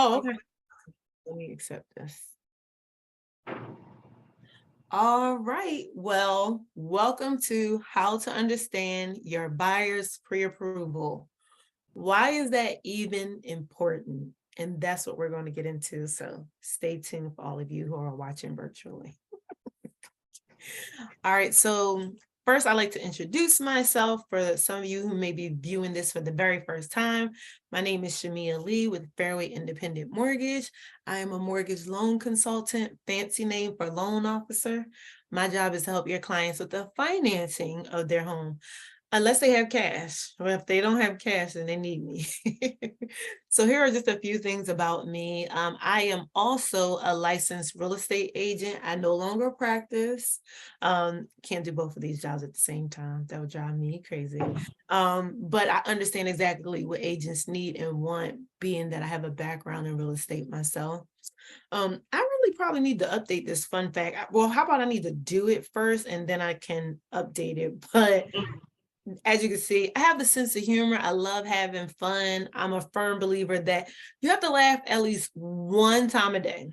Oh, okay. Let me accept this. All right. Well, welcome to How to Understand Your Buyer's Pre-Approval. Why is that even important? And that's what we're going to get into. So stay tuned for all of you who are watching virtually. All right. So first, I'd like to introduce myself for some of you who may be viewing this for the very first time. My name is Shymeia Lee with Fairway Mortgage. I am a mortgage loan consultant, fancy name for loan officer. My job is to help your clients with the financing of their home, unless they have cash. Well, if they don't have cash, then they need me. So here are just a few things about me. I am also a licensed real estate agent. I no longer practice. Can't do both of these jobs at the same time. That would drive me crazy. But I understand exactly what agents need and want, being that I have a background in real estate myself. I really probably need to update this fun fact. Well, how about I need to do it first and then I can update it. But as you can see, I have a sense of humor. I love having fun. I'm a firm believer that you have to laugh at least one time a day.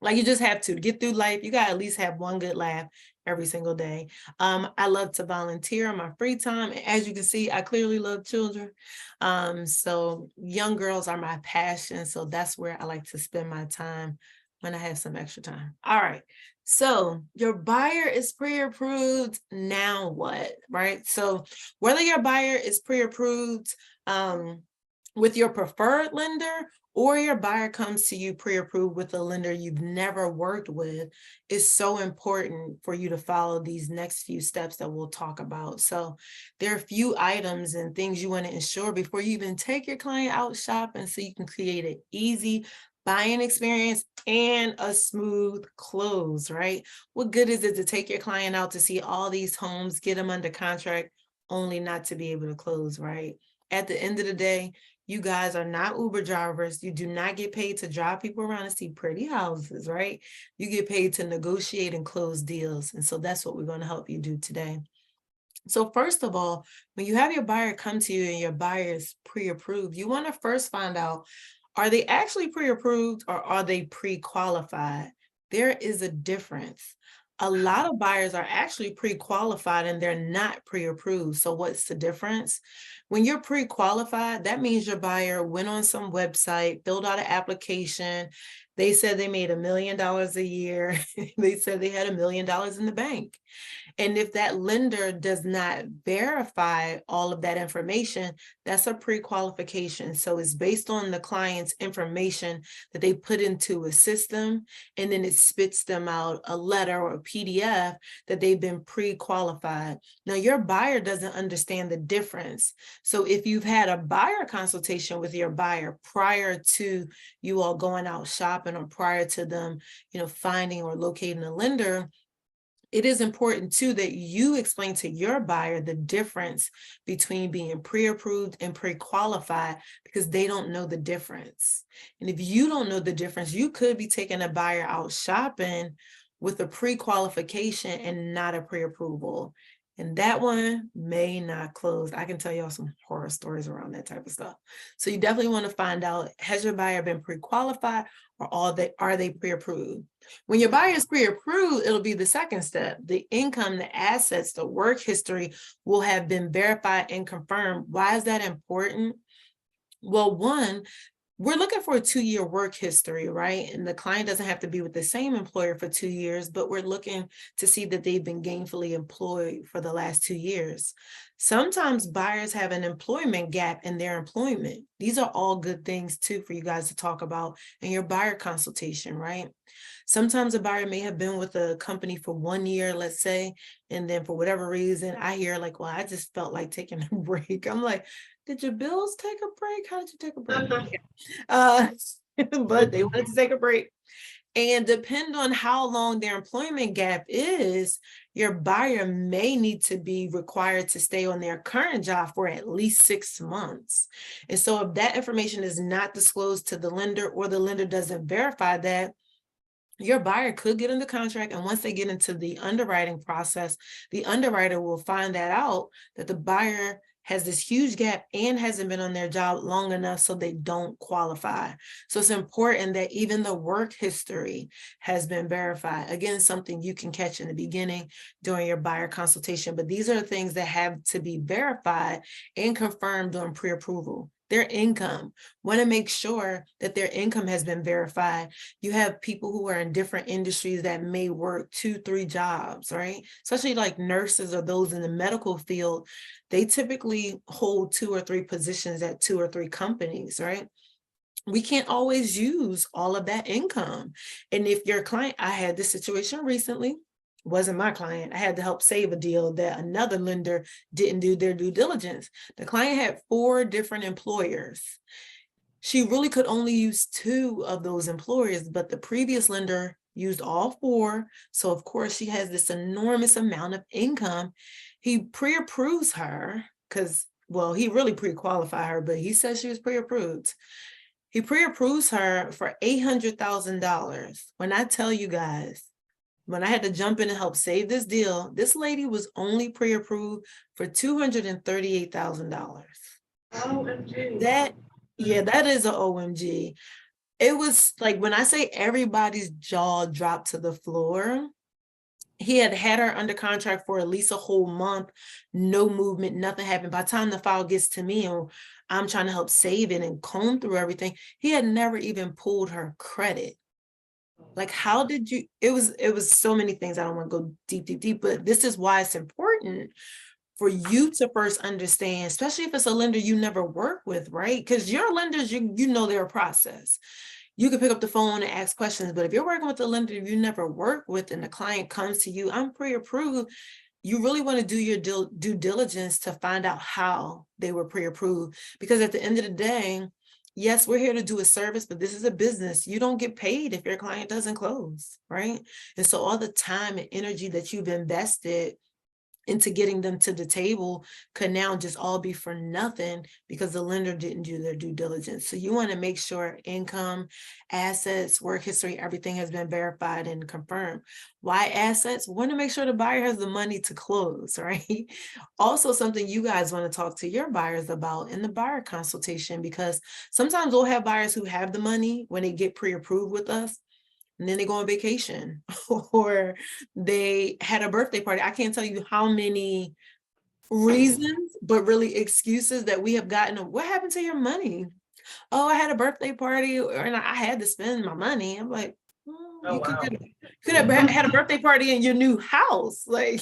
Like you just have to get through life. You got to at least have one good laugh every single day. I love to volunteer on my free time. And as you can see, I clearly love children. So young girls are my passion. So that's where I like to spend my time when I have some extra time. All right. So your buyer is pre-approved. Now what, right? So whether your buyer is pre-approved with your preferred lender or your buyer comes to you pre-approved with a lender you've never worked with, is so important for you to follow these next few steps that we'll talk about. So there are a few items and things you want to ensure before you even take your client out shopping, so you can create an easy buying experience and a smooth close, right? What good is it to take your client out to see all these homes, get them under contract, only not to be able to close, right? At the end of the day, you guys are not Uber drivers. You do not get paid to drive people around and see pretty houses, right? You get paid to negotiate and close deals. And so that's what we're going to help you do today. So first of all, when you have your buyer come to you and your buyer is pre-approved, you want to first find out, are they actually pre-approved or are they pre-qualified? There is a difference. A lot of buyers are actually pre-qualified and they're not pre-approved. So what's the difference? When you're pre-qualified, that means your buyer went on some website, filled out an application. They said they made $1 million a year. They said they had $1 million in the bank. And if that lender does not verify all of that information, that's a pre-qualification. So it's based on the client's information that they put into a system, and then it spits them out a letter or a PDF that they've been pre-qualified. Now, your buyer doesn't understand the difference. So if you've had a buyer consultation with your buyer prior to you all going out shopping or prior to them, finding or locating a lender, it is important too that you explain to your buyer the difference between being pre-approved and pre-qualified, because they don't know the difference. And if you don't know the difference, you could be taking a buyer out shopping with a pre-qualification and not a pre-approval. And that one may not close. I can tell y'all some horror stories around that type of stuff. So you definitely want to find out, has your buyer been pre-qualified or are they pre-approved? When your buyer is pre-approved, it'll be the second step. The income, the assets, the work history will have been verified and confirmed. Why is that important? Well, one, we're looking for a 2-year work history, right? And the client doesn't have to be with the same employer for 2 years, but we're looking to see that they've been gainfully employed for the last 2 years. Sometimes buyers have an employment gap in their employment. These are all good things too for you guys to talk about in your buyer consultation, right? Sometimes a buyer may have been with a company for 1 year, let's say, and then for whatever reason, I hear like, well, I just felt like taking a break. I'm like, did your bills take a break? How did you take a break? But they wanted to take a break. And depend on how long their employment gap is, your buyer may need to be required to stay on their current job for at least 6 months. And so if that information is not disclosed to the lender or the lender doesn't verify that, your buyer could get into contract, and once they get into the underwriting process, the underwriter will find that out, that the buyer has this huge gap and hasn't been on their job long enough so they don't qualify. So it's important that even the work history has been verified. Again, something you can catch in the beginning during your buyer consultation, but these are things that have to be verified and confirmed during pre-approval. Their income, want to make sure that their income has been verified. You have people who are in different industries that may work 2-3 jobs, right? Especially like nurses or those in the medical field, they typically hold 2 or 3 positions at 2 or 3 companies, right? We can't always use all of that income. And if your client, I had this situation recently, wasn't my client. I had to help save a deal that another lender didn't do their due diligence. The client had 4 different employers. She really could only use 2 of those employers, but the previous lender used all 4. So of course she has this enormous amount of income. He pre-approves her because, well, he really pre-qualified her, but he says she was pre-approved. He pre-approves her for $800,000. When I tell you guys, when I had to jump in and help save this deal, this lady was only pre-approved for $238,000. OMG. That is a OMG. It was like, when I say everybody's jaw dropped to the floor, he had her under contract for at least a whole month, no movement, nothing happened. By the time the file gets to me and I'm trying to help save it and comb through everything, he had never even pulled her credit. Like, how did you, it was so many things. I don't want to go deep, but this is why it's important for you to first understand, especially if it's a lender you never work with, right? Because your lenders, you know their process. You can pick up the phone and ask questions, but if you're working with a lender you never work with and the client comes to you, I'm pre-approved, you really want to do your due diligence to find out how they were pre-approved. Because at the end of the day, yes, we're here to do a service, but this is a business. You don't get paid if your client doesn't close, right? And so all the time and energy that you've invested into getting them to the table could now just all be for nothing because the lender didn't do their due diligence. So you want to make sure income, assets, work history, everything has been verified and confirmed. Why assets? We want to make sure the buyer has the money to close, right? Also, something you guys want to talk to your buyers about in the buyer consultation, because sometimes we'll have buyers who have the money when they get pre-approved with us, and then they go on vacation or they had a birthday party. I can't tell you how many reasons, but really excuses that we have gotten. What happened to your money? Oh, I had a birthday party and I had to spend my money. I'm like, Oh, you wow. could have had a birthday party in your new house. Like,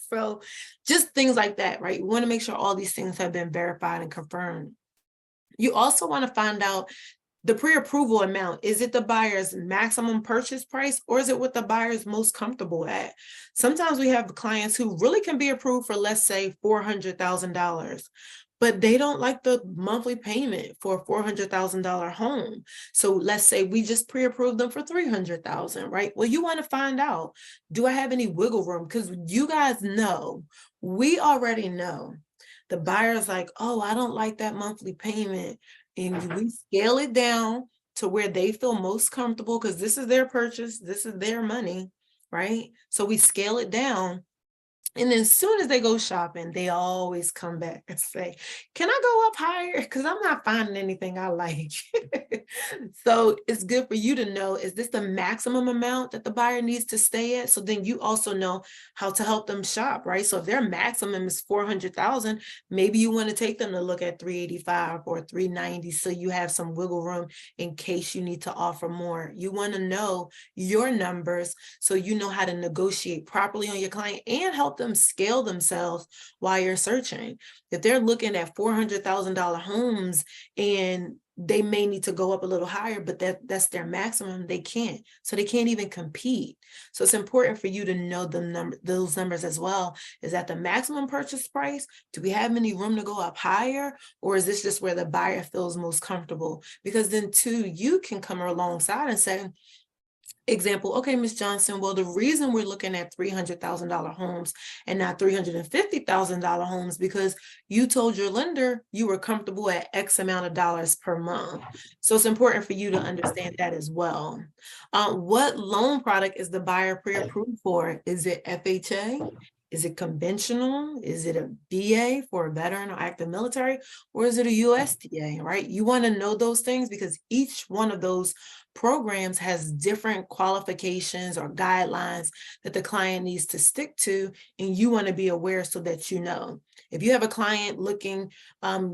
so just things like that, right? You want to make sure all these things have been verified and confirmed. You also want to find out the pre-approval amount. Is it the buyer's maximum purchase price or is it what the buyer's most comfortable at? Sometimes we have clients who really can be approved for, let's say, $400,000, but they don't like the monthly payment for a $400,000 home. So let's say we just pre-approved them for $300,000, right? Well, you want to find out, do I have any wiggle room? Because you guys know, we already know. The buyer's like, oh, I don't like that monthly payment. And we scale it down to where they feel most comfortable because this is their purchase, this is their money, right? So we scale it down. And then as soon as they go shopping, they always come back and say, can I go up higher? Because I'm not finding anything I like. So it's good for you to know, is this the maximum amount that the buyer needs to stay at? So then you also know how to help them shop, right? So if their maximum is 400,000, maybe you want to take them to look at 385 or 390. So you have some wiggle room in case you need to offer more. You want to know your numbers so you know how to negotiate properly on your client and help them scale themselves while you're searching. If they're looking at $400,000 homes and they may need to go up a little higher, but that's their maximum, they can't. So they can't even compete. So it's important for you to know those numbers as well. Is that the maximum purchase price? Do we have any room to go up higher? Or is this just where the buyer feels most comfortable? Because then too, you can come alongside and say, example, okay, Ms. Johnson, well, the reason we're looking at $300,000 homes and not $350,000 homes because you told your lender you were comfortable at X amount of dollars per month. So it's important for you to understand that as well. What loan product is the buyer pre-approved for? Is it FHA? Is it conventional? Is it a VA for a veteran or active military? Or is it a USDA, right? You want to know those things because each one of those programs has different qualifications or guidelines that the client needs to stick to, and you want to be aware so that you know. If you have a client looking,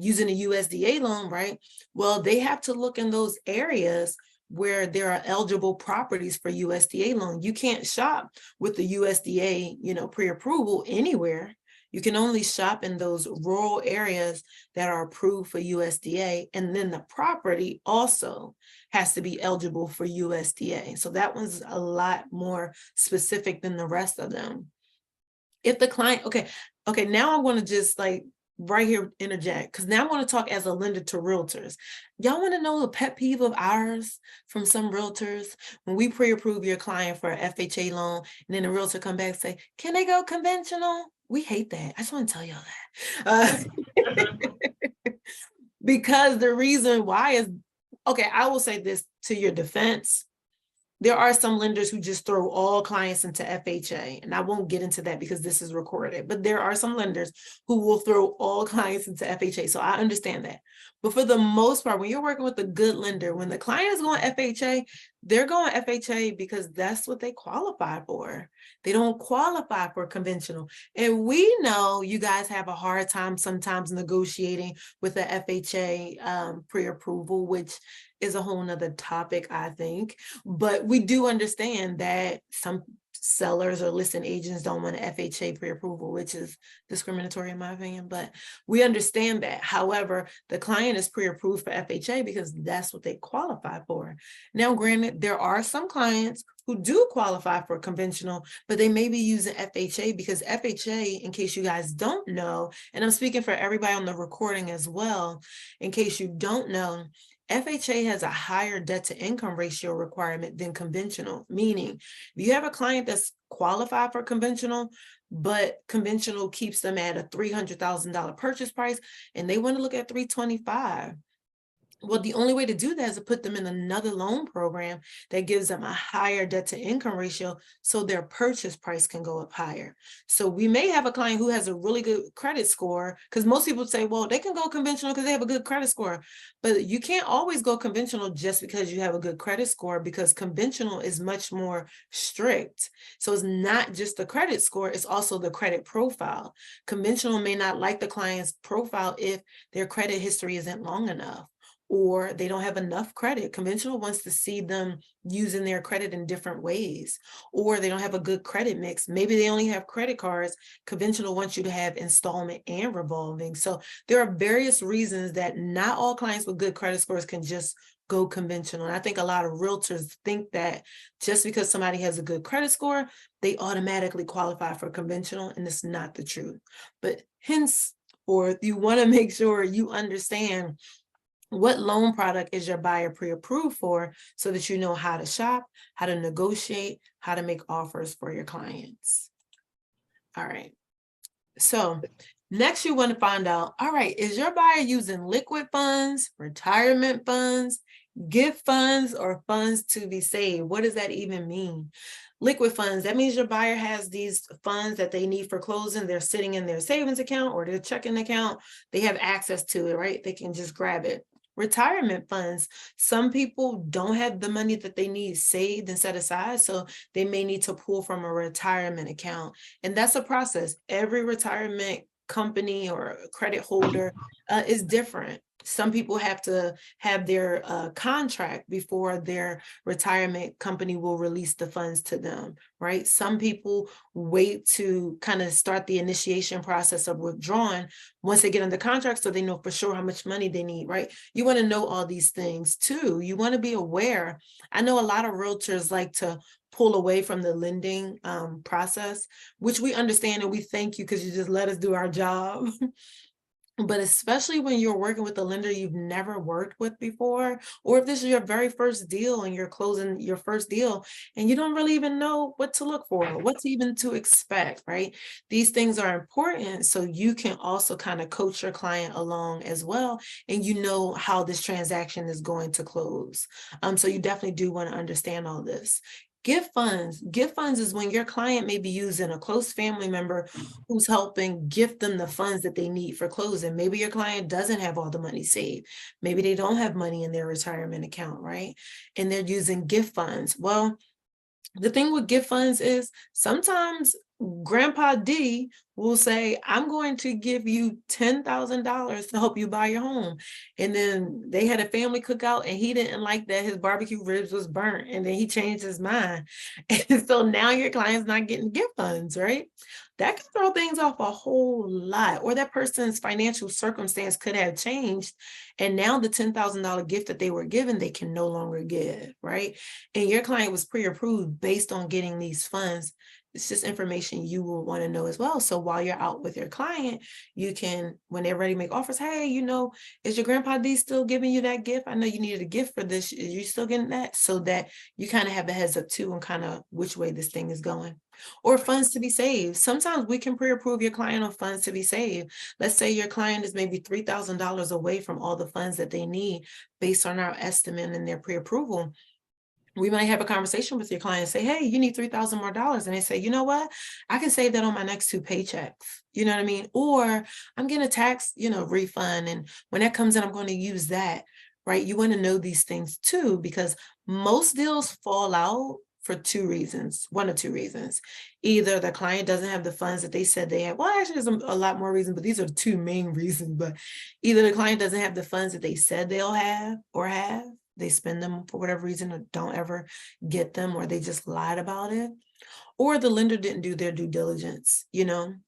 using a USDA loan, right? Well, they have to look in those areas where there are eligible properties for USDA loan. You can't shop with the USDA, pre-approval anywhere. You can only shop in those rural areas that are approved for USDA. And then the property also has to be eligible for USDA. So that one's a lot more specific than the rest of them. If the client, okay, now I want to just right here interject, because now I want to talk as a lender to realtors. Y'all want to know a pet peeve of ours from some realtors? When we pre-approve your client for an FHA loan, and then the realtor come back and say, can they go conventional? We hate that. I just want to tell y'all that. Because the reason why is, okay, I will say this to your defense. There are some lenders who just throw all clients into FHA, and I won't get into that because this is recorded, but there are some lenders who will throw all clients into FHA. So I understand that. But for the most part, when you're working with a good lender, when the client is going FHA, they're going FHA because that's what they qualify for. They don't qualify for conventional. And we know you guys have a hard time sometimes negotiating with the FHA pre-approval, which is a whole nother topic, I think. But we do understand that some sellers or listing agents don't want an FHA pre-approval, which is discriminatory in my opinion, but we understand that. However, the client is pre-approved for FHA because that's what they qualify for. Now, granted, there are some clients who do qualify for conventional, but they may be using FHA because FHA, in case you guys don't know, and I'm speaking for everybody on the recording as well, in case you don't know, FHA has a higher debt to income ratio requirement than conventional, meaning if you have a client that's qualified for conventional, but conventional keeps them at a $300,000 purchase price and they want to look at 325. Well, the only way to do that is to put them in another loan program that gives them a higher debt to income ratio so their purchase price can go up higher. So we may have a client who has a really good credit score, because most people say, well, they can go conventional because they have a good credit score. But you can't always go conventional just because you have a good credit score, because conventional is much more strict. So it's not just the credit score, it's also the credit profile. Conventional may not like the client's profile if their credit history isn't long enough, or they don't have enough credit. Conventional wants to see them using their credit in different ways, or they don't have a good credit mix. Maybe they only have credit cards. Conventional wants you to have installment and revolving. So there are various reasons that not all clients with good credit scores can just go conventional. And I think a lot of realtors think that just because somebody has a good credit score, they automatically qualify for conventional, and it's not the truth. But hence, or you want to make sure you understand what loan product is your buyer pre-approved for, so that you know how to shop, how to negotiate, how to make offers for your clients. All right. So next you want to find out, all right, is your buyer using liquid funds, retirement funds, gift funds, or funds to be saved? What does that even mean? Liquid funds, that means your buyer has these funds that they need for closing. They're sitting in their savings account or their checking account. They have access to it, right? They can just grab it. Retirement funds, some people don't have the money that they need saved and set aside, so they may need to pull from a retirement account. And that's a process. Every retirement company or credit holder is different. Some people have to have their contract before their retirement company will release the funds to them, right? Some people wait to kind of start the initiation process of withdrawing once they get under contract, so they know for sure how much money they need, right? You want to know all these things too. You want to be aware. I know a lot of realtors like to pull away from the lending process, which we understand, and we thank you because you just let us do our job. But especially when you're working with a lender you've never worked with before, or if this is your very first deal and you're closing your first deal and you don't really even know what to look for, what's even to expect, right? These things are important so you can also kind of coach your client along as well, and you know how this transaction is going to close. So you definitely do want to understand all this. Gift funds. Gift funds is when your client may be using a close family member who's helping gift them the funds that they need for closing. Maybe your client doesn't have all the money saved. Maybe they don't have money in their retirement account, right? And they're using gift funds. Well, the thing with gift funds is sometimes Grandpa D will say, I'm going to give you $10,000 to help you buy your home. And then they had a family cookout and he didn't like that his barbecue ribs was burnt. And then he changed his mind. And so now your client's not getting gift funds, right? That can throw things off a whole lot. Or that person's financial circumstance could have changed. And now the $10,000 gift that they were given, they can no longer give, right? And your client was pre-approved based on getting these funds. It's just information you will want to know as well. So while you're out with your client, you can, when they're ready to make offers, hey, is your Grandpa D still giving you that gift? I know you needed a gift for this. Are you still getting that? So that you kind of have a heads up too on kind of which way this thing is going. Or funds to be saved. Sometimes we can pre-approve your client on funds to be saved. Let's say your client is maybe $3,000 away from all the funds that they need based on our estimate and their pre-approval. We might have a conversation with your client and say, hey, you need $3,000 more. And they say, you know what? I can save that on my next 2 paychecks. You know what I mean? Or I'm getting a tax, refund. And when that comes in, I'm going to use that, right? You want to know these things too, because most deals fall out for 2 reasons, 1 or 2 reasons. Either the client doesn't have the funds that they said they had. Well, actually, there's a lot more reasons, but these are 2 main reasons. But either the client doesn't have the funds that they said they'll have or have. They spend them for whatever reason or don't ever get them, or they just lied about it, or the lender didn't do their due diligence.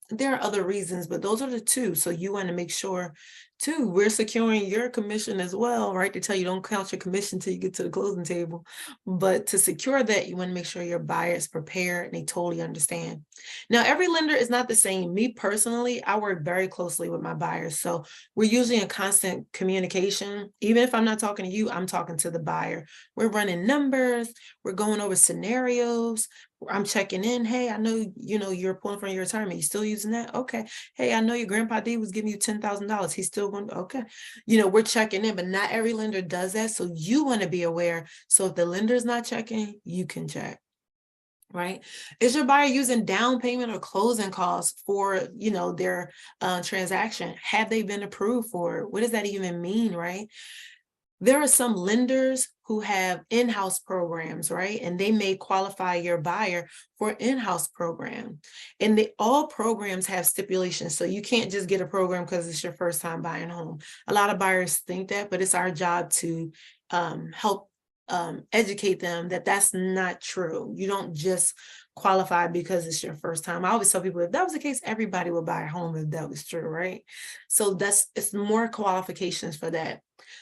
There are other reasons, but those are the 2. So you want to make sure too, we're securing your commission as well, right? To tell you don't count your commission till you get to the closing table. But to secure that, you want to make sure your buyer is prepared and they totally understand. Now, every lender is not the same. Me personally, I work very closely with my buyers. So we're usually in constant communication. Even if I'm not talking to you, I'm talking to the buyer. We're running numbers. We're going over scenarios. I'm checking in. Hey, I know, you're pulling from your retirement. You still using that? Okay. Hey, I know your Grandpa D was giving you $10,000. He's still going to, okay. We're checking in, but not every lender does that. So you want to be aware. So if the lender's not checking, you can check. Right? Is your buyer using down payment or closing costs for, their transaction? Have they been approved for it? What does that even mean, right? There are some lenders who have in-house programs, right? And they may qualify your buyer for an in-house program. And all programs have stipulations. So you can't just get a program because it's your first time buying a home. A lot of buyers think that, but it's our job to help educate them that that's not true. You don't just qualify because it's your first time. I always tell people, if that was the case, everybody would buy a home if that was true, right? So it's more qualifications for that.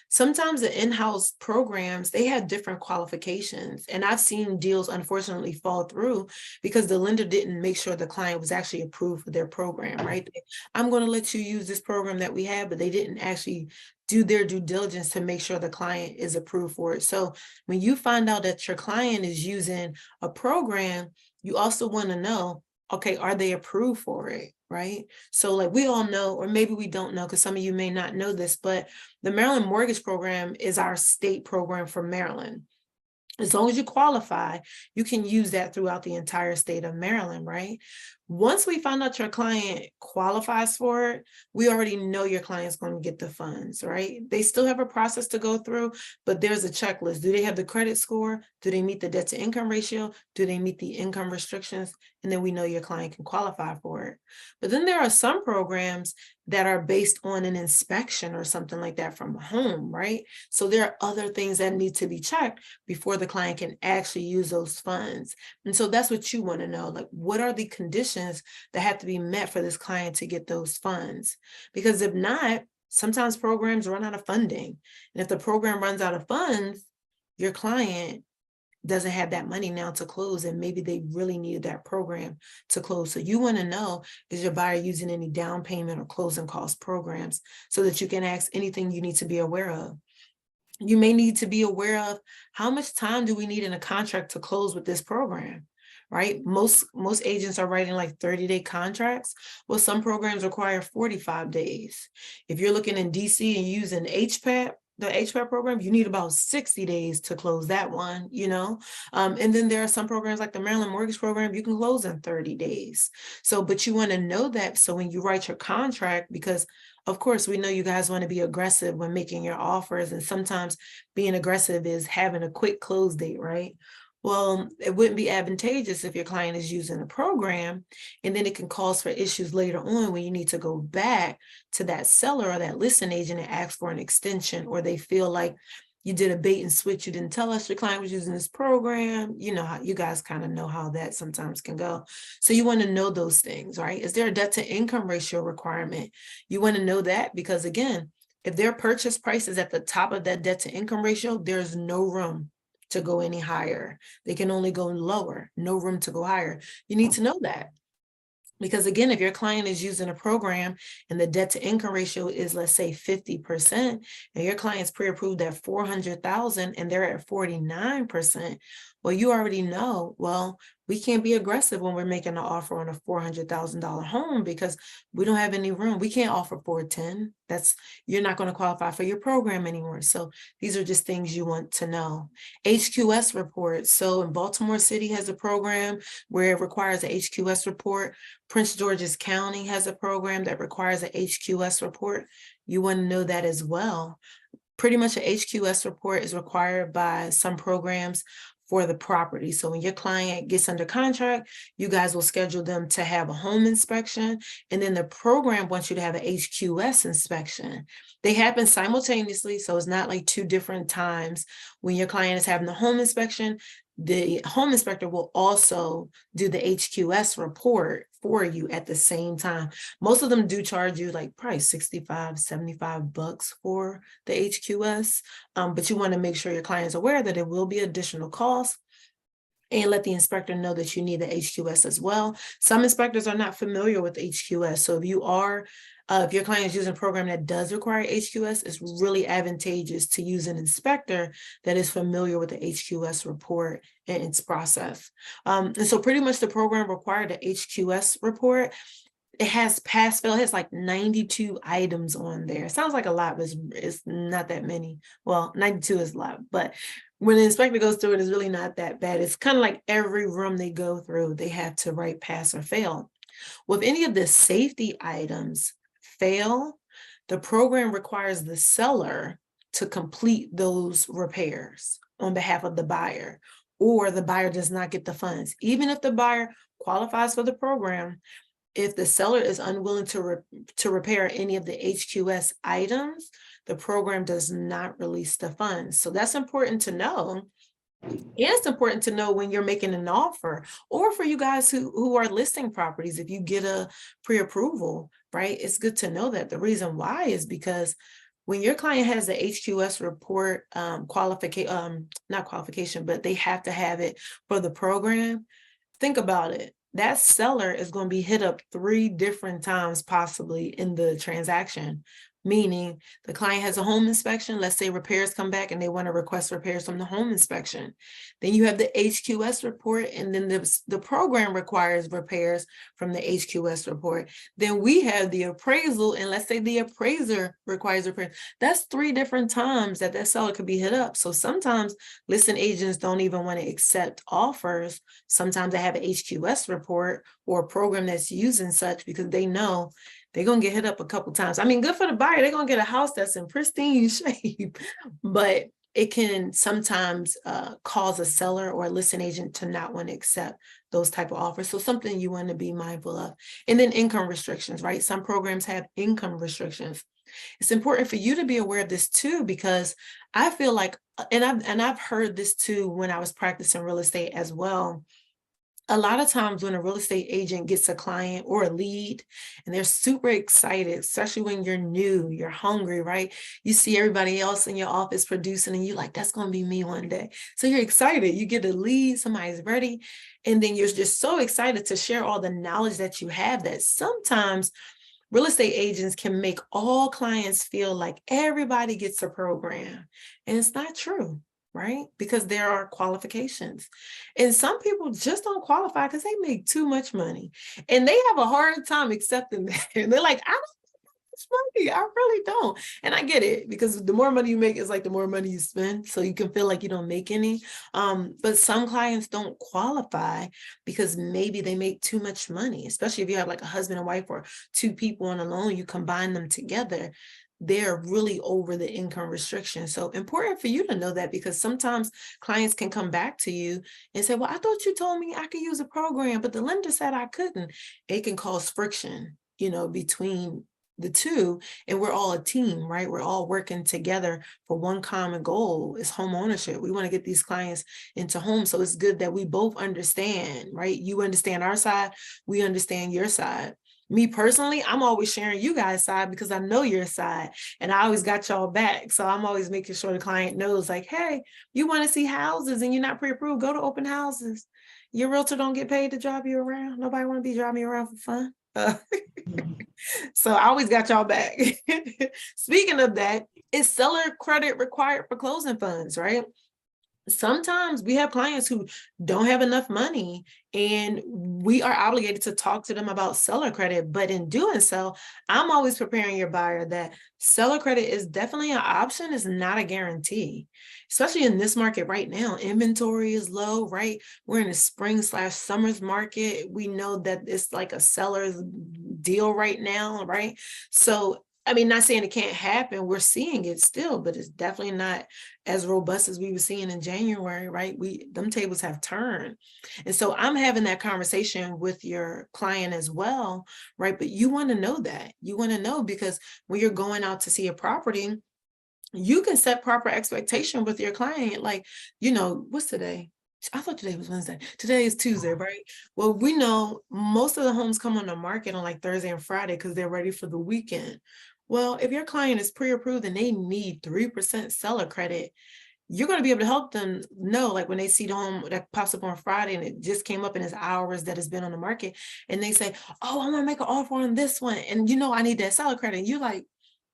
Sometimes the in-house programs, they have different qualifications. And I've seen deals unfortunately fall through because the lender didn't make sure the client was actually approved for their program, right? I'm going to let you use this program that we have, but they didn't actually do their due diligence to make sure the client is approved for it. So when you find out that your client is using a program, you also want to know, okay, are they approved for it? Right? So like we all know, or maybe we don't know, because some of you may not know this, but the Maryland Mortgage Program is our state program for Maryland. As long as you qualify, you can use that throughout the entire state of Maryland, right? Once we find out your client qualifies for it, we already know your client's going to get the funds, right? They still have a process to go through, but there's a checklist. Do they have the credit score? Do they meet the debt to income ratio? Do they meet the income restrictions? And then we know your client can qualify for it. But then there are some programs that are based on an inspection or something like that from home, right? So there are other things that need to be checked before the client can actually use those funds. And so that's what you want to know, like what are the conditions that have to be met for this client to get those funds? Because if not, sometimes programs run out of funding. And if the program runs out of funds, your client doesn't have that money now to close, and maybe they really needed that program to close. So you want to know, is your buyer using any down payment or closing cost programs so that you can ask anything you need to be aware of. You may need to be aware of how much time do we need in a contract to close with this program, right? Most agents are writing like 30-day contracts. Well, some programs require 45 days. If you're looking in DC and using HPAP, the HVAC program, you need about 60 days to close that one, and then there are some programs like the Maryland Mortgage Program, you can close in 30 days. So, but you want to know that. So when you write your contract, because of course, we know you guys want to be aggressive when making your offers. And sometimes being aggressive is having a quick close date, right? Well, it wouldn't be advantageous if your client is using a program, and then it can cause for issues later on when you need to go back to that seller or that listing agent and ask for an extension, or they feel like you did a bait and switch. You didn't tell us your client was using this program. You know how you guys kind of know how that sometimes can go. So you want to know those things, right? Is there a debt to income ratio requirement? You want to know that because, again, if their purchase price is at the top of that debt to income ratio, there's no room to go any higher. They can only go lower, no room to go higher. You need to know that. Because again, if your client is using a program and the debt to income ratio is, let's say, 50%, and your client's pre-approved at 400,000 and they're at 49%, well, you already know, well, we can't be aggressive when we're making an offer on a $400,000 home because we don't have any room. We can't offer 410. You're not going to qualify for your program anymore. So these are just things you want to know. HQS reports. So in Baltimore City has a program where it requires a HQS report. Prince George's County has a program that requires a HQS report. You want to know that as well. Pretty much a HQS report is required by some programs for the property. So when your client gets under contract, you guys will schedule them to have a home inspection, and then the program wants you to have an HQS inspection. They happen simultaneously, so it's not like two different times. When your client is having the home inspection, the home inspector will also do the HQS report for you at the same time. Most of them do charge you like probably $65-$75 for the HQS, but you want to make sure your client is aware that it will be additional costs, and let the inspector know that you need the HQS as well. Some inspectors are not familiar with HQS, so if your client is using a program that does require HQS, it's really advantageous to use an inspector that is familiar with the HQS report and its process. And so pretty much the program required the HQS report. It has pass-fail, it has like 92 items on there. It sounds like a lot, but it's not that many. Well, 92 is a lot, but when the inspector goes through it, it's really not that bad. It's kind of like every room they go through, they have to write pass or fail. With any of the safety items fail, the program requires the seller to complete those repairs on behalf of the buyer, or the buyer does not get the funds. Even if the buyer qualifies for the program, if the seller is unwilling to repair any of the HQS items, the program does not release the funds. So that's important to know. And it's important to know when you're making an offer, or for you guys who are listing properties, if you get a pre-approval, right? It's good to know that. The reason why is because when your client has the HQS report not qualification, but they have to have it for the program, think about it. That seller is going to be hit up 3 different times possibly in the transaction. Meaning the client has a home inspection, let's say repairs come back and they want to request repairs from the home inspection. Then you have the HQS report, and then the program requires repairs from the HQS report. Then we have the appraisal, and let's say the appraiser requires repair. That's 3 different times that seller could be hit up. So sometimes listing agents don't even want to accept offers. Sometimes they have an HQS report or a program that's using such because they know they're going to get hit up a couple times. I mean, good for the buyer. They're going to get a house that's in pristine shape, but it can sometimes cause a seller or a listing agent to not want to accept those type of offers. So something you want to be mindful of. And then income restrictions, right? Some programs have income restrictions. It's important for you to be aware of this too, because I feel like, and I've heard this too when I was practicing real estate as well. A lot of times when a real estate agent gets a client or a lead and they're super excited, especially when you're new, you're hungry, right? You see everybody else in your office producing and you're like, that's going to be me one day. So you're excited, you get a lead, somebody's ready. And then you're just so excited to share all the knowledge that you have that sometimes real estate agents can make all clients feel like everybody gets a program. And it's not true. Right? Because there are qualifications. And some people just don't qualify because they make too much money. And they have a hard time accepting that. And they're like, I don't much money. I really don't. And I get it, because the more money you make, it's like the more money you spend. So you can feel like you don't make any. But some clients don't qualify because maybe they make too much money, especially if you have like a husband and wife or two people on a loan, you combine them together, they're really over the income restriction. So important for you to know that, because sometimes clients can come back to you and say, well, I thought you told me I could use a program, but the lender said I couldn't. It can cause friction, between the two, and we're all a team, right? We're all working together for one common goal, is home ownership. We want to get these clients into homes. So it's good that we both understand, right? You understand our side, we understand your side. Me personally, I'm always sharing you guys' side because I know your side and I always got y'all back. So I'm always making sure the client knows, like, hey, you want to see houses and you're not pre-approved, go to open houses. Your realtor don't get paid to drive you around. Nobody want to be driving you around for fun. So I always got y'all back. Speaking of that, is seller credit required for closing funds, right? Sometimes we have clients who don't have enough money and we are obligated to talk to them about seller credit. But in doing so, I'm always preparing your buyer that seller credit is definitely an option, it's not a guarantee, especially in this market right now. Inventory is low, right? We're in a spring/summer's market. We know that it's like a seller's deal right now, right? So I mean, not saying it can't happen. We're seeing it still, but it's definitely not as robust as we were seeing in January, right? Them tables have turned. And so I'm having that conversation with your client as well, right? But you want to know that. You want to know, because when you're going out to see a property, you can set proper expectation with your client. Like, what's today? I thought today was Wednesday. Today is Tuesday, right? Well, we know most of the homes come on the market on like Thursday and Friday because they're ready for the weekend. Well, if your client is pre-approved and they need 3% seller credit, you're going to be able to help them know, like when they see the home that pops up on Friday and it just came up in its hours that it's been on the market, and they say, oh, I'm going to make an offer on this one. And I need that seller credit. And you're like,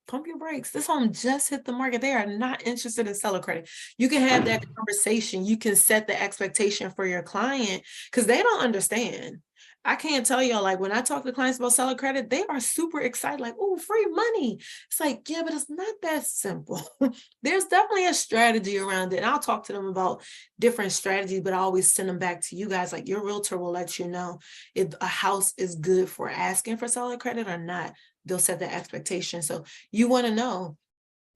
pump your brakes. This home just hit the market. They are not interested in seller credit. You can have that conversation. You can set the expectation for your client because they don't understand. I can't tell y'all, like when I talk to clients about seller credit, they are super excited, like, oh, free money. It's like, yeah, but it's not that simple. There's definitely a strategy around it. And I'll talk to them about different strategies, but I always send them back to you guys. Like your realtor will let you know if a house is good for asking for seller credit or not. They'll set the expectation. So you want to know,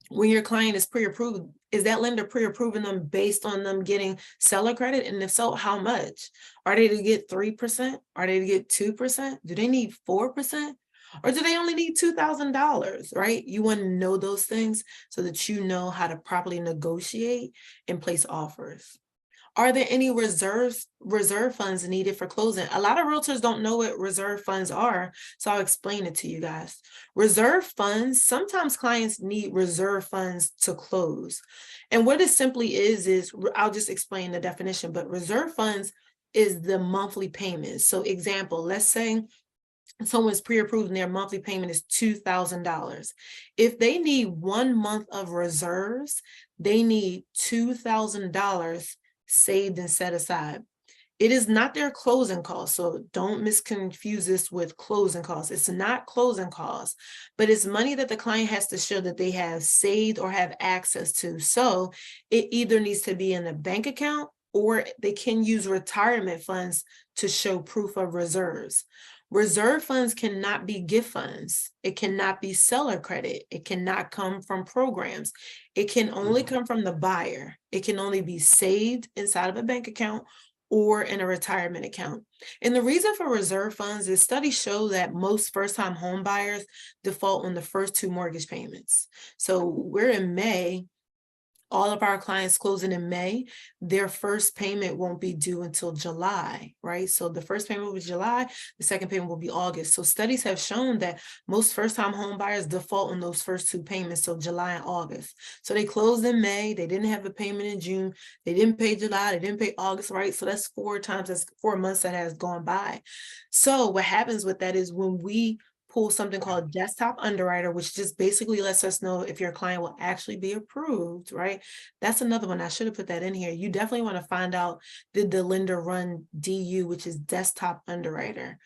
when your client is pre-approved, is that lender pre-approving them based on them getting seller credit? And if so, how much? Are they to get 3%? Are they to get 2%? Do they need 4%? Or do they only need $2,000, right? You want to know those things so that you know how to properly negotiate and place offers. Are there any reserve funds needed for closing? A lot of realtors don't know what reserve funds are, so I'll explain it to you guys. Reserve funds, sometimes clients need reserve funds to close. And what it simply is I'll just explain the definition, but reserve funds is the monthly payments. So example, let's say someone's pre-approved and their monthly payment is $2,000. If they need 1 month of reserves, they need $2,000 saved and set aside. It is not their closing costs, so don't misconfuse this with closing costs. It's not closing costs, but it's money that the client has to show that they have saved or have access to. So it either needs to be in a bank account or they can use retirement funds to show proof of reserves. Reserve funds cannot be gift funds. It cannot be seller credit. It cannot come from programs. It can only come from the buyer. It can only be saved inside of a bank account or in a retirement account. And the reason for reserve funds is studies show that most first-time home buyers default on the first 2 mortgage payments. So we're in May. All of our clients closing in May, their first payment won't be due until July, right? So the first payment will be July, the second payment will be August. So studies have shown that most first-time home buyers default on those first 2 payments, so July and August. So they closed in May, they didn't have a payment in June, they didn't pay July, they didn't pay August, right? So that's 4 months that has gone by. So what happens with that is when we pull something called desktop underwriter, which just basically lets us know if your client will actually be approved, right? That's another one. I should have put that in here. You definitely want to find out, did the lender run DU, which is desktop underwriter.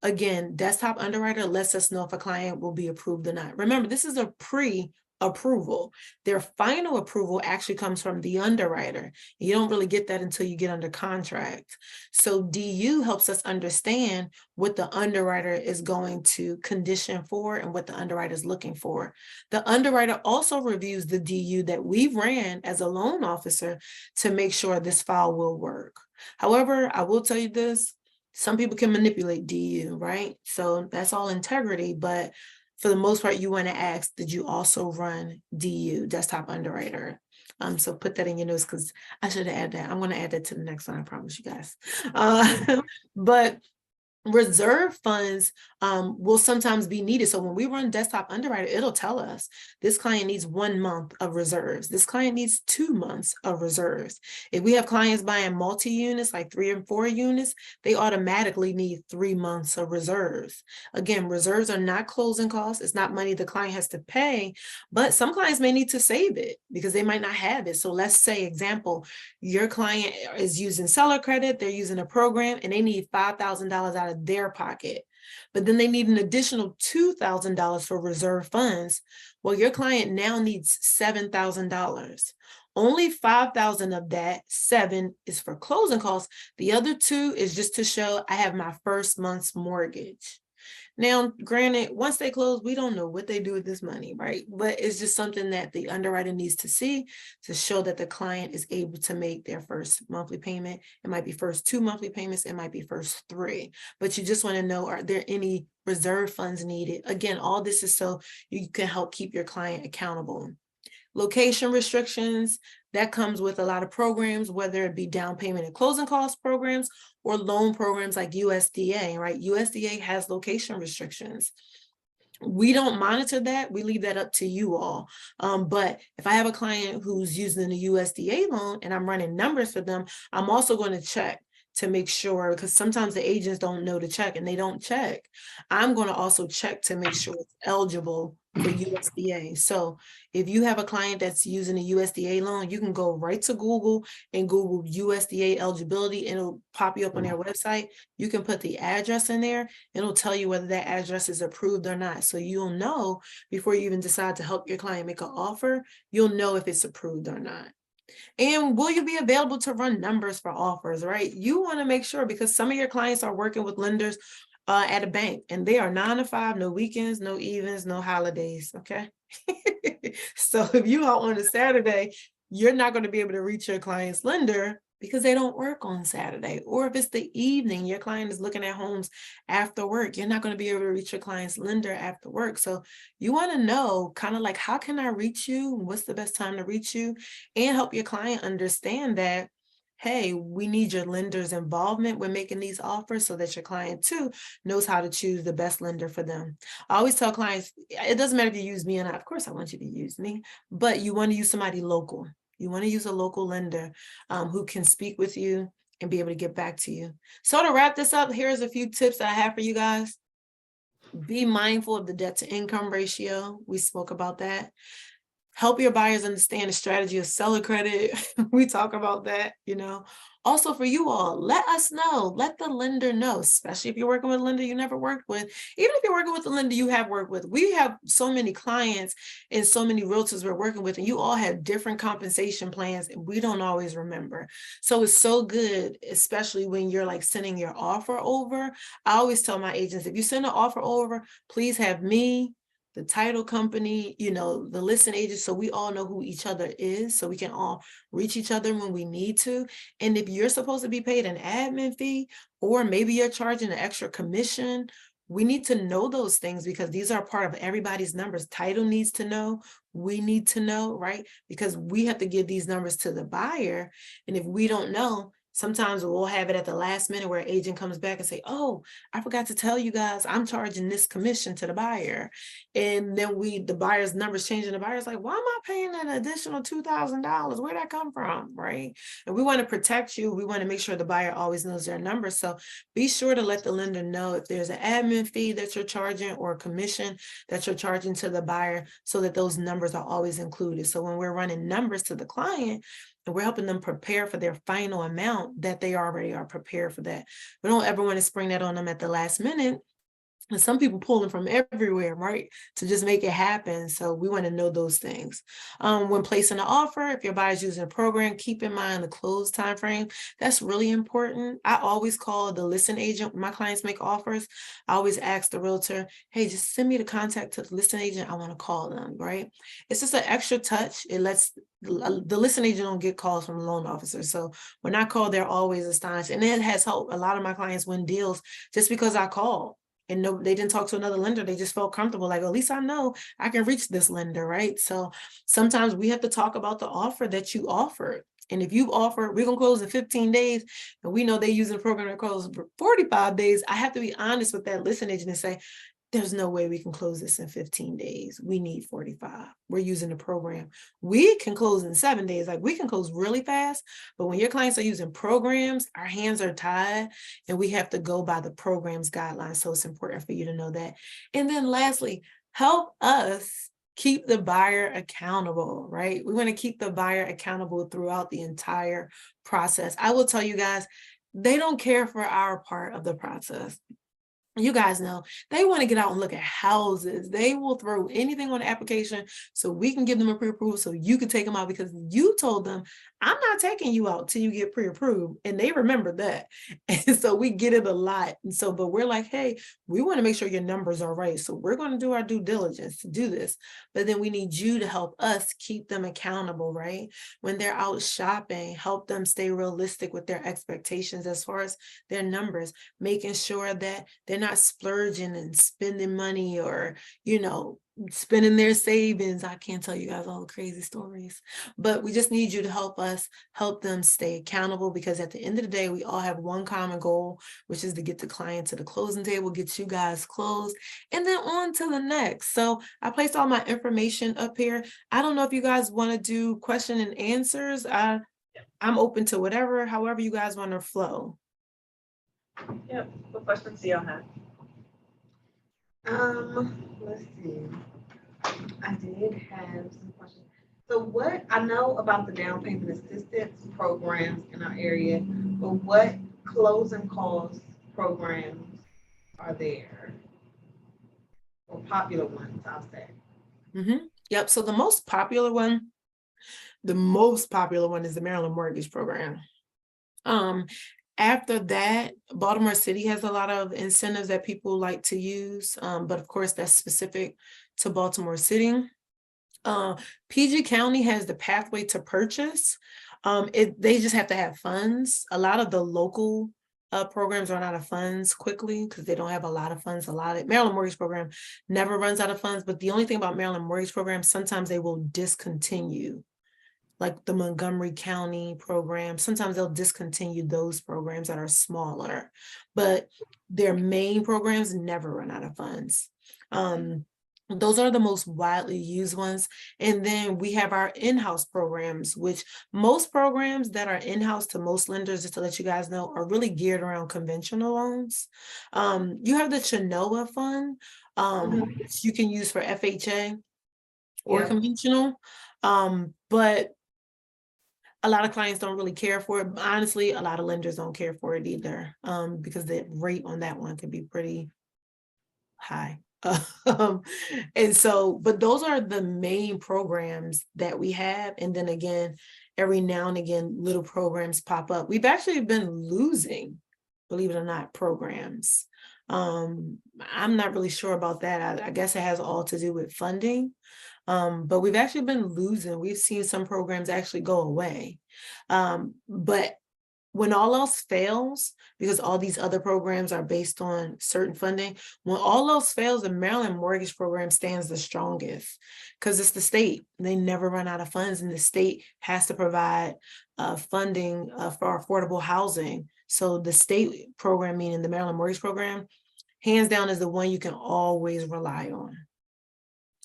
Again, desktop underwriter lets us know if a client will be approved or not. Remember, this is a pre-approval. Their final approval actually comes from the underwriter. You don't really get that until you get under contract. So DU helps us understand what the underwriter is going to condition for and what the underwriter is looking for. The underwriter also reviews the DU that we've ran as a loan officer to make sure this file will work. However, I will tell you this, some people can manipulate DU, right? So that's all integrity, but for the most part, you want to ask, did you also run DU, desktop underwriter? So put that in your notes because I should have added that. I'm going to add that to the next one, I promise you guys. But reserve funds will sometimes be needed. So when we run desktop underwriter, it'll tell us this client needs 1 month of reserves. This client needs 2 months of reserves. If we have clients buying multi-units, like 3 and 4 units, they automatically need 3 months of reserves. Again, reserves are not closing costs. It's not money the client has to pay, but some clients may need to save it because they might not have it. So let's say, example, your client is using seller credit, they're using a program, and they need $5,000 out of their pocket, but then they need an additional $2,000 for reserve funds. Well, your client now needs $7,000. Only 5,000 of that 7 is for closing costs. The other 2 is just to show I have my first month's mortgage. Now, granted, once they close, we don't know what they do with this money, right? But it's just something that the underwriter needs to see to show that the client is able to make their first monthly payment. It might be first 2 monthly payments. It might be first 3. But you just want to know, are there any reserve funds needed? Again, all this is so you can help keep your client accountable. Location restrictions, that comes with a lot of programs, whether it be down payment and closing cost programs or loan programs like USDA, right? USDA has location restrictions. We don't monitor that. We leave that up to you all. But if I have a client who's using the USDA loan and I'm running numbers for them, I'm also going to check to make sure, because sometimes the agents don't know to check and they don't check. I'm going to also check to make sure it's eligible for USDA. So if you have a client that's using a USDA loan, you can go right to Google and Google USDA eligibility, and it'll pop you up on their website. You can put the address in there, and it'll tell you whether that address is approved or not. So you'll know before you even decide to help your client make an offer, you'll know if it's approved or not. And will you be available to run numbers for offers, right? You want to make sure, because some of your clients are working with lenders at a bank, and they are 9 to 5, no weekends, no evenings, no holidays, okay? So if you are on a Saturday, you're not going to be able to reach your client's lender because they don't work on Saturday. Or if it's the evening, your client is looking at homes after work, you're not going to be able to reach your client's lender after work. So you want to know kind of like, how can I reach you? What's the best time to reach you? And help your client understand that, hey, we need your lender's involvement when making these offers so that your client too knows how to choose the best lender for them. I always tell clients, it doesn't matter if you use me or not. Of course, I want you to use me, but you want to use somebody local. You want to use a local lender who can speak with you and be able to get back to you. So to wrap this up, here's a few tips that I have for you guys. Be mindful of the debt to income ratio. We spoke about that. Help your buyers understand the strategy of seller credit. We talk about that, you know. Also for you all, let us know, let the lender know, especially if you're working with a lender you never worked with. Even if you're working with a lender you have worked with. We have so many clients and so many realtors we're working with, and you all have different compensation plans, and we don't always remember. So it's so good, especially when you're like sending your offer over. I always tell my agents, if you send an offer over, please have me, the title company, you know, the listing agent, so we all know who each other is, so we can all reach each other when we need to. And if you're supposed to be paid an admin fee, or maybe you're charging an extra commission, we need to know those things, because these are part of everybody's numbers. Title needs to know, we need to know, right? Because we have to give these numbers to the buyer. And if we don't know, sometimes we'll have it at the last minute where an agent comes back and say, oh, I forgot to tell you guys, I'm charging this commission to the buyer. And then the buyer's numbers change, and the buyer's like, why am I paying an additional $2,000? Where'd that come from, right? And we want to protect you. We want to make sure the buyer always knows their numbers. So be sure to let the lender know if there's an admin fee that you're charging or a commission that you're charging to the buyer, so that those numbers are always included. So when we're running numbers to the client, and we're helping them prepare for their final amount, that they already are prepared for that. We don't ever want to spring that on them at the last minute And some people pulling from everywhere, right, to just make it happen. So we want to know those things. When placing an offer, if your buyer's using a program, keep in mind the close time frame. That's really important. I always call the listing agent when my clients make offers. I always ask the realtor, hey, just send me the contact to the listing agent. I want to call them, right? It's just an extra touch. It lets the listing agent don't get calls from loan officers. So when I call, they're always astonished. And it has helped a lot of my clients win deals just because I called. And no, they didn't talk to another lender. They just felt comfortable, like, at least I know I can reach this lender, right? So sometimes we have to talk about the offer that you offered. And if you offer, we're gonna close in 15 days, and we know they using the program to close for 45 days, I have to be honest with that listing agent and say, there's no way we can close this in 15 days. We need 45. We're using the program. We can close in 7 days. Like, we can close really fast, but when your clients are using programs, our hands are tied and we have to go by the program's guidelines. So it's important for you to know that. And then lastly, help us keep the buyer accountable, right? We want to keep the buyer accountable throughout the entire process. I will tell you guys, they don't care for our part of the process. You guys know they want to get out and look at houses. They will throw anything on the application so we can give them a pre-approval so you can take them out, because you told them, I'm not taking you out till you get pre-approved. And they remember that. And so we get it a lot. And so, but we're like, hey, we want to make sure your numbers are right. So we're going to do our due diligence to do this. But then we need you to help us keep them accountable, right? When they're out shopping, help them stay realistic with their expectations as far as their numbers, making sure that they're not splurging and spending money, or, spending their savings. I can't tell you guys all the crazy stories, but we just need you to help us help them stay accountable, because at the end of the day, we all have one common goal, which is to get the client to the closing table, get you guys closed, and then on to the next. So I placed all my information up here. I don't know if you guys want to do question and answers. I'm open to whatever, however you guys want to flow. Yep. What questions do y'all have? Let's see. I did have some questions. So what I know about the down payment assistance programs in our area, but what closing cost programs are there? Or popular ones, I'll say. Yep. So the most popular one is the Maryland Mortgage Program. After that, Baltimore City has a lot of incentives that people like to use, but of course that's specific to Baltimore City. PG County has the Pathway to Purchase. They just have to have funds. A lot of the local programs run out of funds quickly because they don't have a lot of funds. Maryland Mortgage Program never runs out of funds, but the only thing about Maryland Mortgage Program, sometimes they will discontinue, like the Montgomery County program. Sometimes they'll discontinue those programs that are smaller, but their main programs never run out of funds. Those are the most widely used ones. And then we have our in-house programs, which most programs that are in-house to most lenders, just to let you guys know, are really geared around conventional loans. You have the Chenoa Fund, which you can use for FHA or conventional. But a lot of clients don't really care for it. Honestly, a lot of lenders don't care for it either, because the rate on that one can be pretty high. And so, but those are the main programs that we have. And then again, every now and again, little programs pop up. We've actually been losing, believe it or not, programs. I'm not really sure about that. I guess it has all to do with funding. But we've actually been losing. We've seen some programs actually go away. But when all else fails, because all these other programs are based on certain funding, when all else fails, the Maryland Mortgage Program stands the strongest because it's the state. They never run out of funds, and the state has to provide funding for affordable housing. So the state program, meaning the Maryland Mortgage Program, hands down is the one you can always rely on.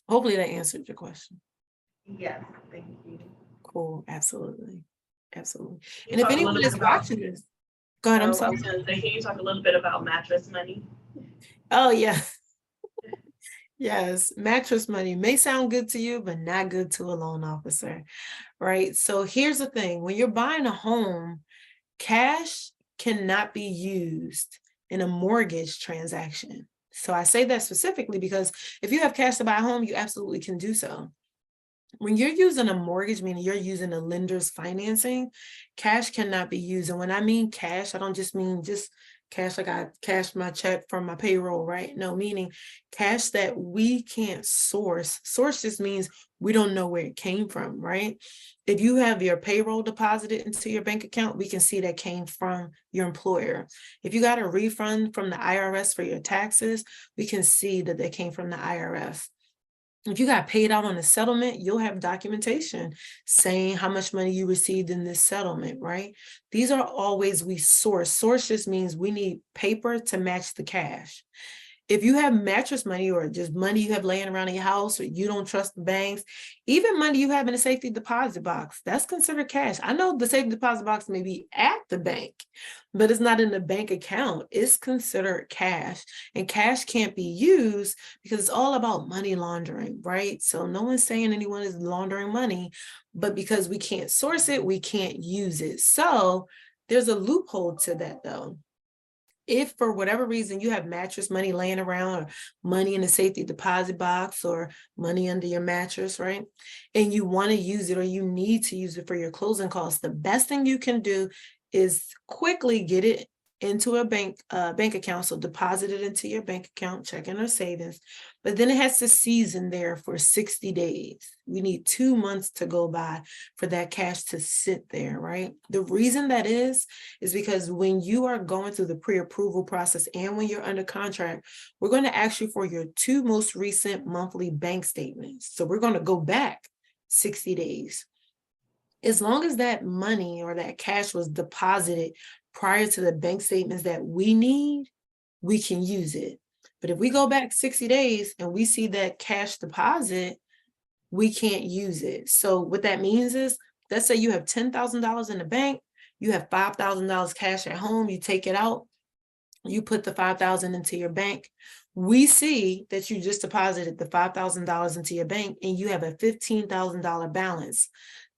Hopefully that answered your question. Yes, thank you. Cool, absolutely. Absolutely. And if anyone is watching this, go ahead. I'm sorry. I was going to say, can you talk a little bit about mattress money? Oh, yeah. Yes, mattress money may sound good to you, but not good to a loan officer, right? So here's the thing. When you're buying a home, cash cannot be used in a mortgage transaction. So I say that specifically because if you have cash to buy a home, you absolutely can do so. When you're using a mortgage, meaning you're using a lender's financing, cash cannot be used. And when I mean cash, I don't just mean just cash like I cashed my check from my payroll, right? No, meaning cash that we can't source. Source just means we don't know where it came from, right? If you have your payroll deposited into your bank account, we can see that came from your employer. If you got a refund from the IRS for your taxes, we can see that they came from the IRS. If you got paid out on a settlement, you'll have documentation saying how much money you received in this settlement, right? These are all ways we source. Source just means we need paper to match the cash. If you have mattress money or just money you have laying around in your house, or you don't trust the banks, even money you have in a safety deposit box, that's considered cash. I know the safety deposit box may be at the bank, but it's not in the bank account. It's considered cash, and cash can't be used because it's all about money laundering, right? So no one's saying anyone is laundering money, but because we can't source it, we can't use it. So there's a loophole to that though. If for whatever reason you have mattress money laying around, or money in the safety deposit box, or money under your mattress, right? And you want to use it, or you need to use it for your closing costs, the best thing you can do is quickly get it into a bank account. So deposit it into your bank account, checking or savings, but then it has to season there for 60 days. We need 2 months to go by for that cash to sit there, right? The reason that is because when you are going through the pre-approval process and when you're under contract, we're going to ask you for your 2 most recent monthly bank statements. So we're going to go back 60 days. As long as that money or that cash was deposited prior to the bank statements that we need, we can use it. But if we go back 60 days and we see that cash deposit, we can't use it. So what that means is, let's say you have $10,000 in the bank, you have $5,000 cash at home, you take it out, you put the $5,000 into your bank. We see that you just deposited the $5,000 into your bank and you have a $15,000 balance.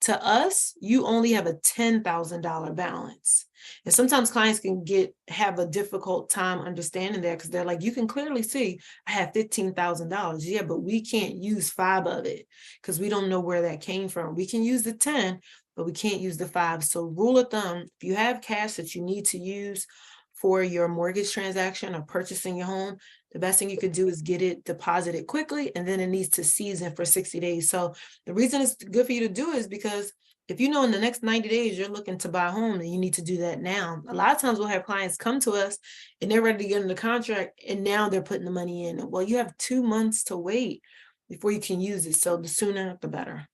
To us, you only have a $10,000 balance. And sometimes clients can have a difficult time understanding that, because they're like, you can clearly see I have $15,000. Yeah, but we can't use 5 of it because we don't know where that came from. We can use the 10, but we can't use the 5. So rule of thumb, if you have cash that you need to use for your mortgage transaction or purchasing your home, the best thing you could do is get it deposited quickly, and then it needs to season for 60 days. So the reason it's good for you to do is because if you know in the next 90 days you're looking to buy a home, then you need to do that now. A lot of times we'll have clients come to us and they're ready to get into contract, and now they're putting the money in. Well, you have 2 months to wait before you can use it. So the sooner, the better.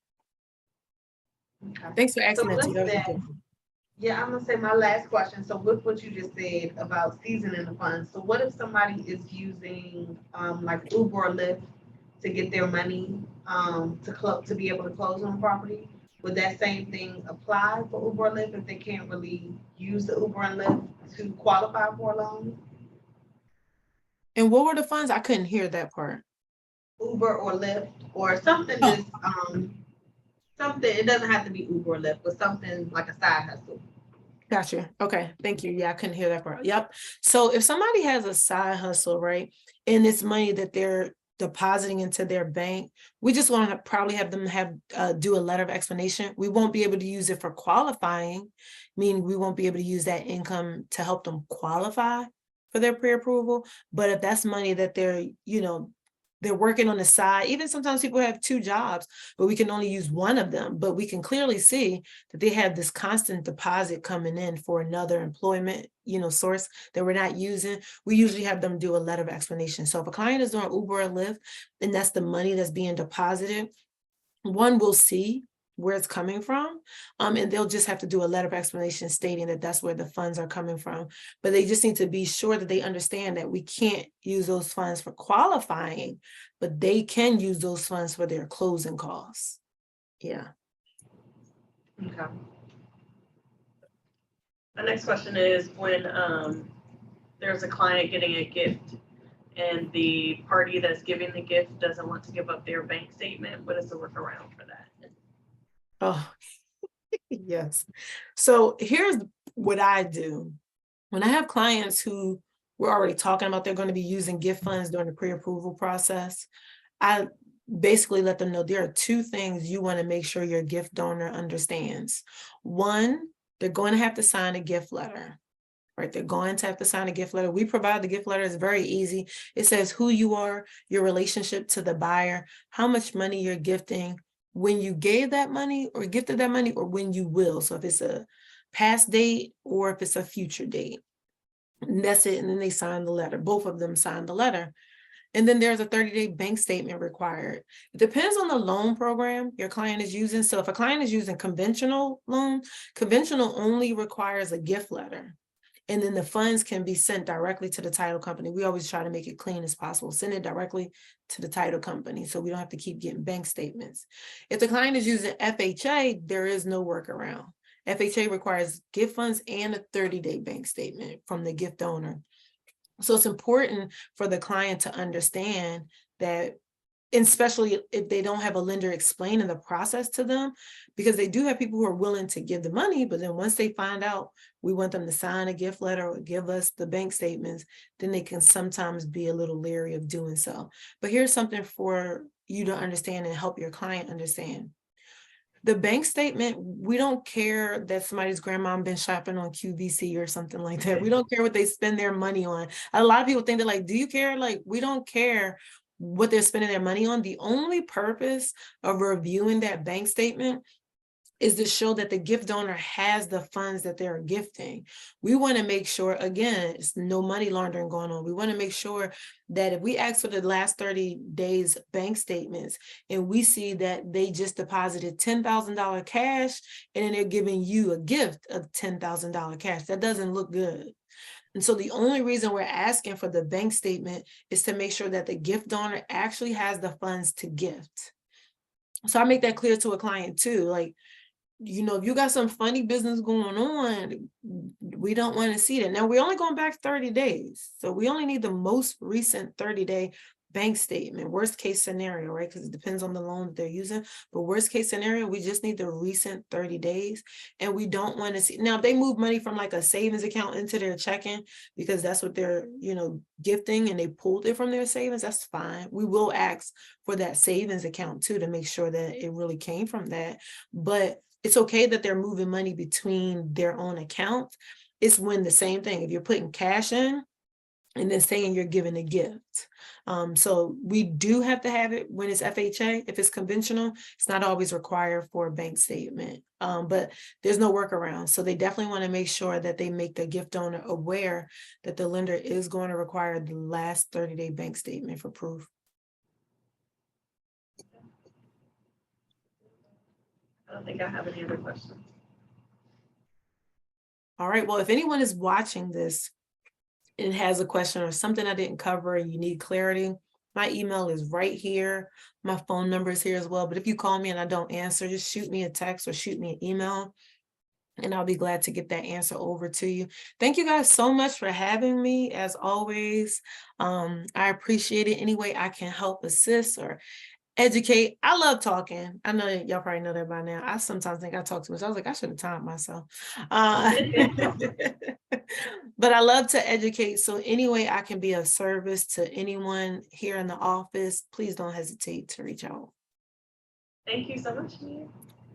Okay. Thanks for So asking that too. with That was a that, good one. yeah, I'm gonna say my last question. So with what you just said about seasoning the funds, so what if somebody is using like Uber or Lyft to get their money to be able to close on property? Would that same thing apply for Uber or Lyft if they can't really use the Uber and Lyft to qualify for a loan? And what were the funds? I couldn't hear that part. Uber or Lyft or something Oh, just something, it doesn't have to be Uber or Lyft, but something like a side hustle. gotcha. Okay. Thank you. Yeah, I couldn't hear that part. Yep. So if somebody has a side hustle, right, and it's money that they're depositing into their bank, we just want to probably have them do a letter of explanation. We won't be able to use it for qualifying, meaning we won't be able to use that income to help them qualify for their pre-approval. But if that's money that they're working on the side, even sometimes people have 2 jobs, but we can only use one of them. But we can clearly see that they have this constant deposit coming in for another employment, source that we're not using. We usually have them do a letter of explanation. So if a client is doing Uber or Lyft, and that's the money that's being deposited, one will see where it's coming from, and they'll just have to do a letter of explanation stating that that's where the funds are coming from. But they just need to be sure that they understand that we can't use those funds for qualifying, but they can use those funds for their closing costs. Yeah. Okay. The next question is, when there's a client getting a gift and the party that's giving the gift doesn't want to give up their bank statement, what is the workaround for that? Oh, yes. So here's what I do. When I have clients who we're already talking about they're going to be using gift funds during the pre-approval process, I basically let them know there are two things you want to make sure your gift donor understands. One, they're going to have to sign a gift letter. Right, they're going to have to sign a gift letter. We provide the gift letter. It's very easy. It says who you are, your relationship to the buyer, how much money you're gifting, when you gave that money or gifted that money, or when you will. So if it's a past date or if it's a future date. And that's it. And then they sign the letter. Both of them sign the letter. And then there's a 30-day bank statement required. It depends on the loan program your client is using. So if a client is using conventional loan, conventional only requires a gift letter. And then the funds can be sent directly to the title company. We always try to make it clean as possible. Send it directly to the title company so we don't have to keep getting bank statements. If the client is using FHA, there is no workaround. FHA requires gift funds and a 30-day bank statement from the gift donor. So it's important for the client to understand that, especially if they don't have a lender explaining the process to them, because they do have people who are willing to give the money, but then once they find out we want them to sign a gift letter or give us the bank statements, then they can sometimes be a little leery of doing so. But here's something for you to understand and help your client understand. The bank statement, we don't care that somebody's grandma been shopping on QVC or something like that. We don't care what they spend their money on. A lot of people think they're like, do you care? Like, we don't care what they're spending their money on. The only purpose of reviewing that bank statement is to show that the gift donor has the funds that they're gifting. We want to make sure, again, it's no money laundering going on. We want to make sure that if we ask for the last 30 days bank statements and we see that they just deposited $10,000 cash and then they're giving you a gift of $10,000 cash, that doesn't look good. And so the only reason we're asking for the bank statement is to make sure that the gift donor actually has the funds to gift. So I make that clear to a client too. Like, you know, if you got some funny business going on, we don't want to see that. Now, we're only going back 30 days. So we only need the most recent 30-day bank statement, worst case scenario, right? Because it depends on the loan that they're using. But worst case scenario, we just need the recent 30 days. And we don't want to see, now if they move money from like a savings account into their checking, because that's what they're, you know, gifting, and they pulled it from their savings, that's fine. We will ask for that savings account too, to make sure that it really came from that. But it's okay that they're moving money between their own accounts. It's when the same thing, if you're putting cash in and then saying you're giving a gift. So we do have to have it when it's FHA. If it's conventional, it's not always required for a bank statement, but there's no workaround. So they definitely want to make sure that they make the gift donor aware that the lender is going to require the last 30-day bank statement for proof. I don't think I have any other questions. All right, well, if anyone is watching this and has a question or something I didn't cover and you need clarity, my email is right here. My phone number is here as well. But if you call me and I don't answer, just shoot me a text or shoot me an email, and I'll be glad to get that answer over to you. Thank you guys so much for having me, as always. I appreciate it. Any way I can help assist or educate. I love talking. I know y'all probably know that by now. I sometimes think I talk too much. I was like, I should have timed myself. But I love to educate. So any way I can be of service to anyone here in the office, please don't hesitate to reach out. Thank you so much, Mia.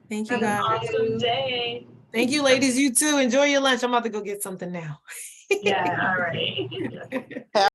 Thank you, Have an guys. awesome day. Thank you, ladies. You too. Enjoy your lunch. I'm about to go get something now. Yeah, all right.